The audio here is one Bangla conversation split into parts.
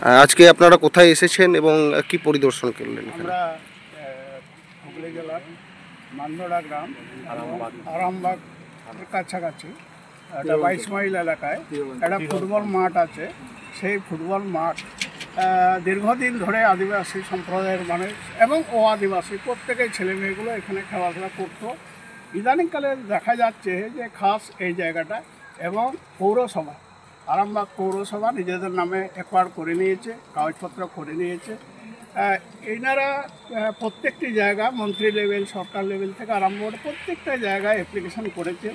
আজকে আপনারা কোথায় এসেছেন এবং কি পরিদর্শন করলেন? আমরা হুগলি জেলার মান্দোড়া গ্রাম আরামবাগ কাছাকাছি একটা 22 মাইল এলাকায় একটা ফুটবল মাঠ আছে। সেই ফুটবল মাঠ দীর্ঘদিন ধরে আদিবাসী সম্প্রদায়ের মানুষ এবং আদিবাসী প্রত্যেকের ছেলেমেয়েগুলো এখানে খেলাধুলা করতো। ইদানিংকালে দেখা যাচ্ছে যে খাস এই জায়গাটা এবং পৌরসভা আরামবাগ পৌরসভা নিজেদের নামে অ্যাকোয়ার করে নিয়েছে, কাগজপত্র করে নিয়েছে। এনারা প্রত্যেকটি জায়গা মন্ত্রী লেভেল, সরকার লেভেল থেকে আরম্ভ করে প্রত্যেকটা জায়গায় অ্যাপ্লিকেশন করেছে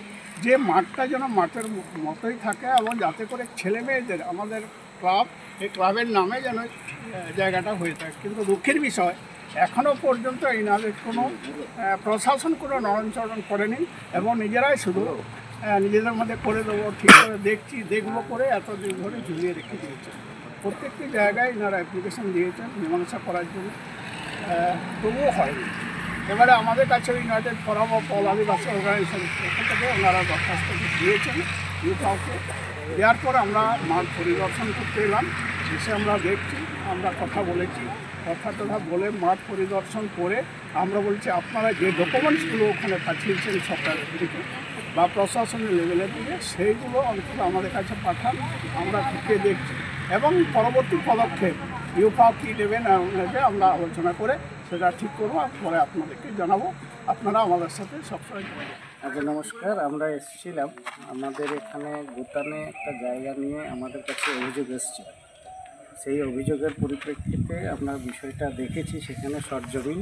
যে মাঠটা যেন মাঠের মতোই থাকে এবং যাতে করে ছেলে মেয়েদের আমাদের ক্লাব, এই ক্লাবের নামে যেন জায়গাটা হয়ে থাকে। কিন্তু দুঃখের বিষয় এখনও পর্যন্ত এনাদের কোনো প্রশাসন কোনো নড়নচড়ন করেনি এবং নিজেরাই শুধু নিজেদের মধ্যে করে দেবো, ঠিক করে দেখবো করে এতদিন ধরে ঝুলিয়ে রেখে দিয়েছে। প্রত্যেকটি জায়গায় এনারা অ্যাপ্লিকেশন দিয়েছেন মীমাংসা করার জন্য, তবুও হয়নি। এবারে আমাদের কাছে United forum of all Adivasi organisation এখান থেকে ওনারা দরখাস্ত দিয়েছেন ইউকাউকে। দেওয়ার পর আমরা মাঠ পরিদর্শন করতে এলাম, এসে আমরা দেখছি, আমরা কথা বলেছি, কথা বলে মাঠ পরিদর্শন করে আমরা বলছি আপনারা যে ডকুমেন্টসগুলো ওখানে পাঠিয়েছেন সরকার থেকে বা প্রশাসনের লেভেলের দিকে সেইগুলো অন্তত আমাদের কাছে পাঠান, আমরা ঢুকে দেখছি এবং পরবর্তী পদক্ষেপ ইউপাও কী নেবেন আমরা আলোচনা করে সেটা ঠিক করবো, পরে আপনাদেরকে জানাবো। আপনারা আমাদের সাথে সবসময় যোগাযোগ। আচ্ছা, নমস্কার। আমরা এসেছিলাম আমাদের এখানে ভুটানে একটা জায়গা নিয়ে আমাদের কাছে অভিযোগ এসছে। সেই অভিযোগের পরিপ্রেক্ষিতে আমরা বিষয়টা দেখেছি, সেখানে সরজমিন,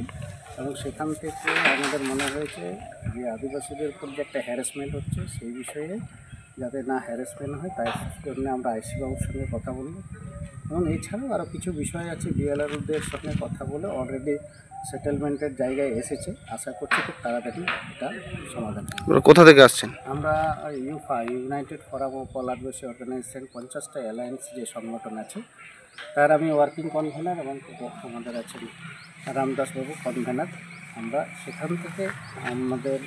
এবং সেখান থেকে আমাদের মনে হয়েছে যে আদিবাসীদের উপর যে একটা হ্যারাসমেন্ট হচ্ছে সেই বিষয়ে যাতে না হ্যারাসমেন্ট হয় তাই জন্য আমরা আইসি বাবুর সঙ্গে কথা বলব এবং এছাড়াও আরও কিছু বিষয় আছে বিএলআরদের সঙ্গে কথা বলে অলরেডি সেটেলমেন্টের জায়গায় এসেছে। আশা করছি খুব তাড়াতাড়ি এটা সমাধান। কোথা থেকে আসছেন? আমরা United forum of all Adivasi organisation 50টা অ্যালায়েন্স যে সংগঠন আছে তার আমি ওয়ার্কিং কনভেনার এবং আমাদের আছেন রামদাসবাবু কনভেনার। আমরা সেখান থেকে আমাদের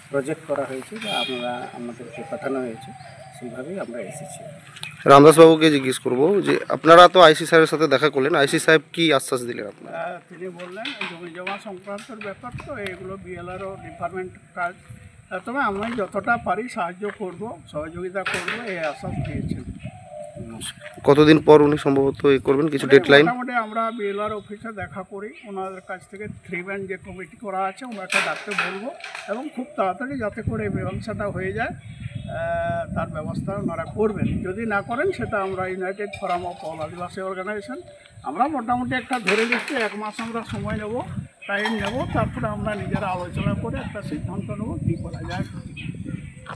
প্রজেক্ট করা হয়েছে বা আমাদেরকে পাঠানো হয়েছে, সেইভাবেই আমরা এসেছি। রামদাসবাবুকে জিজ্ঞেস করবো যে আপনারা তো আইসি সাহেবের সাথে দেখা করলেন, আইসি সাহেব কি আশ্বাস দিলেন আপনারা? তিনি বললেন জমি জমা সংক্রান্তর ব্যাপার, তো এগুলো বিএলআরও ডিপার্টমেন্ট কাজ, তবে আমি যতটা পারি সাহায্য করব, সহযোগিতা করব, এই আশ্বাস দিয়েছেন। কতদিন পর উনি সম্ভবত করবেন, কিছু ডেডলাইন? মোটামুটি আমরা বিএলআর অফিসে দেখা করি, ওনাদের কাছ থেকে 3 ম্যান যে কমিটি করা আছে ওনাকে ডাকতে বলবো এবং খুব তাড়াতাড়ি যাতে করে মীমাংসাটা হয়ে যায় তার ব্যবস্থা ওনারা করবেন। যদি না করেন সেটা আমরা United forum of all Adivasi organisation আমরা মোটামুটি একটা ধরে নিচ্ছি 1 মাস আমরা সময় নেব, টাইম নেব, তারপরে আমরা নিজেরা আলোচনা করে একটা সিদ্ধান্ত নেব কী করা যায়।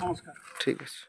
নমস্কার। ঠিক আছে।